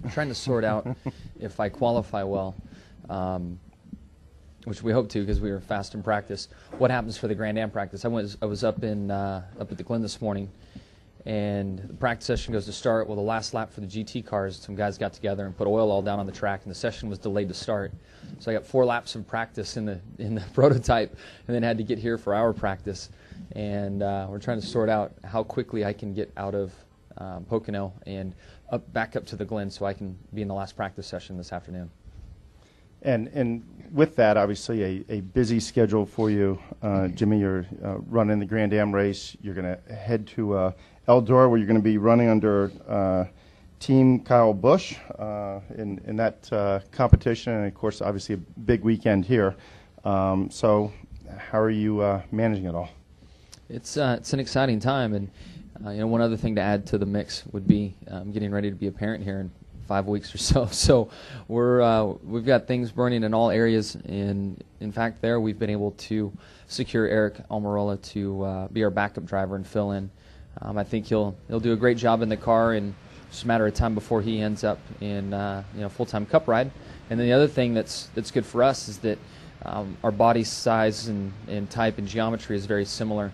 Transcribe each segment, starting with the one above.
I'm trying to sort out if I qualify well, which we hope to because we were fast in practice. What happens for the Grand Am practice? I was up at the Glen this morning, and the practice session goes to start. Well, the last lap for the GT cars, some guys got together and put oil all down on the track, and the session was delayed to start. So I got 4 laps of practice in the prototype, and then had to get here for our practice. And we're trying to sort out how quickly I can get out of Pocono and back up to the Glen so I can be in the last practice session this afternoon. And with that, obviously, a busy schedule for you. Jimmie, you're running the Grand Am race. You're going to head to Eldora, where you're going to be running under Team Kyle Busch in that competition. And, of course, obviously a big weekend here. So how are you managing it all? It's an exciting time. And, one other thing to add to the mix would be getting ready to be a parent here in 5 weeks or so. So we've got things burning in all areas, and in fact we've been able to secure Eric Almirola to be our backup driver and fill in. I think he'll do a great job in the car, and just a matter of time before he ends up in full-time Cup ride. And then the other thing that's good for us is that our body size and type and geometry is very similar.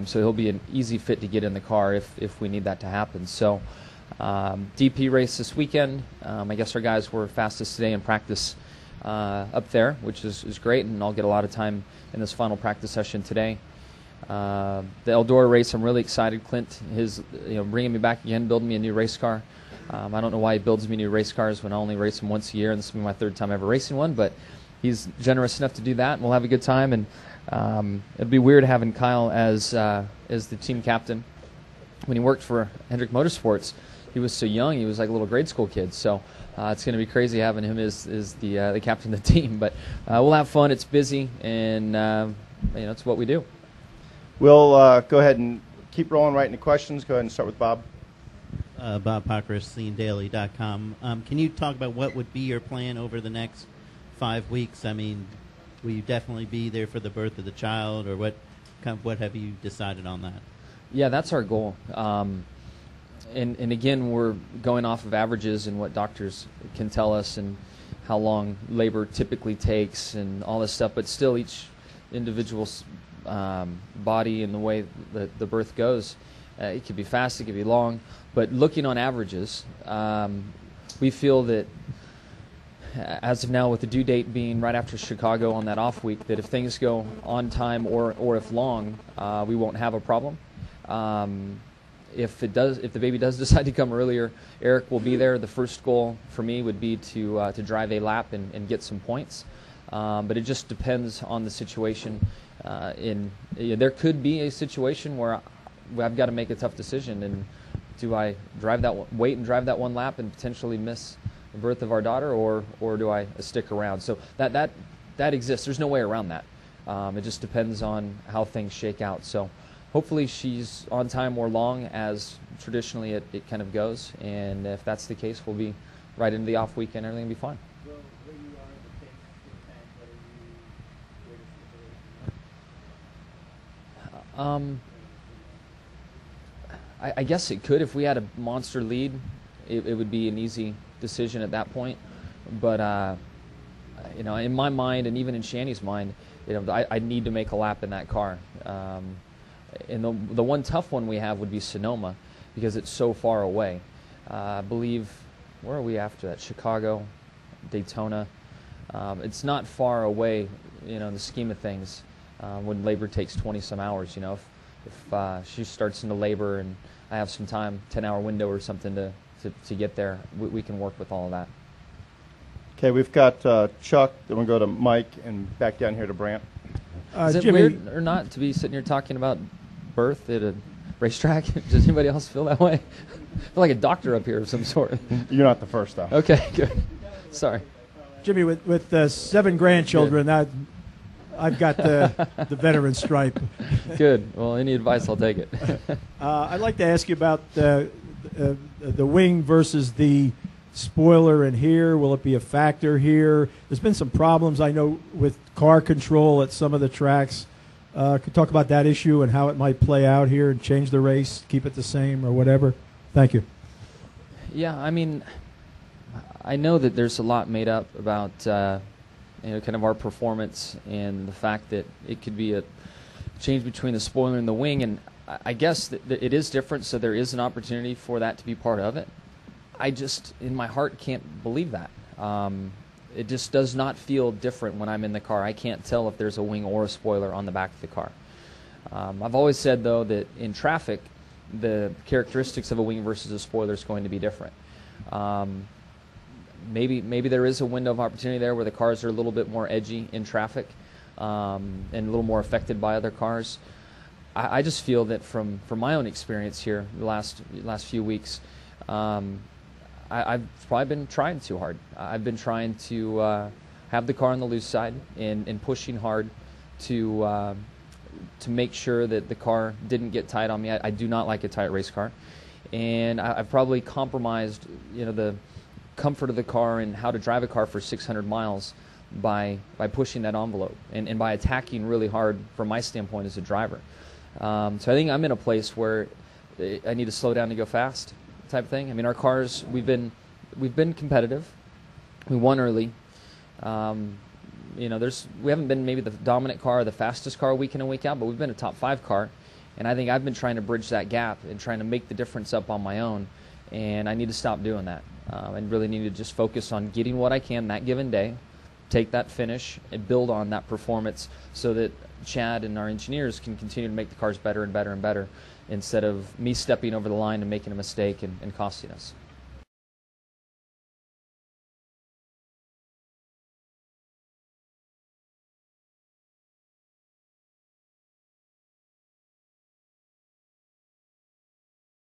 So he'll be an easy fit to get in the car if we need that to happen. So DP race this weekend. I guess our guys were fastest today in practice up there, which is great, and I'll get a lot of time in this final practice session today. The Eldora race, I'm really excited. Clint is bringing me back again, building me a new race car. I don't know why he builds me new race cars when I only race them once a year, and this will be my 3rd time ever racing one, but he's generous enough to do that, and we'll have a good time. And it'd be weird having Kyle as the team captain. When he worked for Hendrick Motorsports, he was so young. He was like a little grade school kid. So it's going to be crazy having him as the captain of the team. But we'll have fun. It's busy, and it's what we do. We'll go ahead and keep rolling right into questions. Go ahead and start with Bob. Bob Pockris, SceneDaily.com. Can you talk about what would be your plan over the next 5 weeks? I mean, will you definitely be there for the birth of the child, or what have you decided on that? Yeah, that's our goal. And again, we're going off of averages and what doctors can tell us and how long labor typically takes and all this stuff. But still, each individual's body and the way that the birth goes, it could be fast, it could be long. But looking on averages, we feel that as of now, with the due date being right after Chicago on that off week, that if things go on time or if long, we won't have a problem. If the baby does decide to come earlier, Eric will be there. The first goal for me would be to drive a lap and get some points. But it just depends on the situation. There could be a situation where I've got to make a tough decision, and do I wait and drive that one lap and potentially miss the birth of our daughter, or do I stick around? So that exists. There's no way around that. It just depends on how things shake out. So hopefully she's on time or long, as traditionally it kind of goes. And if that's the case, we'll be right into the off weekend. Everything will be fine. I guess it could. If we had a monster lead, it would be an easy decision at that point. But in my mind, and even in Shanny's mind, I need to make a lap in that car. And the one tough one we have would be Sonoma, because it's so far away. I believe, where are we after that? Chicago, Daytona. It's not far away, in the scheme of things. When labor takes 20-some hours, if she starts into labor and I have some time, 10-hour window or something to get there, we can work with all of that. Okay, we've got Chuck, then we'll go to Mike, and back down here to Brant. Is it Jimmie, weird or not to be sitting here talking about birth at a racetrack? Does anybody else feel that way? I feel like a doctor up here of some sort. You're not the first, though. Okay, good. Sorry. Jimmie, with 7 grandchildren, I've got the veteran stripe. Good. Well, any advice, I'll take it. I'd like to ask you about the wing versus the spoiler in here. Will it be a factor here? There's been some problems, I know, with car control at some of the tracks. Could you talk about that issue and how it might play out here and change the race, keep it the same or whatever? Thank you. Yeah, I mean, I know that there's a lot made up about kind of our performance and the fact that it could be a change between the spoiler and the wing, and I guess that it is different, so there is an opportunity for that to be part of it. I just, in my heart, can't believe that. It just does not feel different when I'm in the car. I can't tell if there's a wing or a spoiler on the back of the car. I've always said, though, that in traffic, the characteristics of a wing versus a spoiler is going to be different. Maybe there is a window of opportunity there where the cars are a little bit more edgy in traffic and a little more affected by other cars. I just feel that from my own experience here the last few weeks, I've probably been trying too hard. I've been trying to have the car on the loose side and pushing hard to make sure that the car didn't get tight on me. I do not like a tight race car, and I've probably compromised the comfort of the car and how to drive a car for 600 miles by pushing that envelope and by attacking really hard from my standpoint as a driver. So I think I'm in a place where I need to slow down to go fast type thing. I mean, our cars, we've been competitive. We won early. We haven't been maybe the dominant car or the fastest car week in and week out, but we've been a top 5 car. And I think I've been trying to bridge that gap and trying to make the difference up on my own. And I need to stop doing that. And really need to just focus on getting what I can that given day, take that finish, and build on that performance so that Chad and our engineers can continue to make the cars better and better and better instead of me stepping over the line and making a mistake and costing us.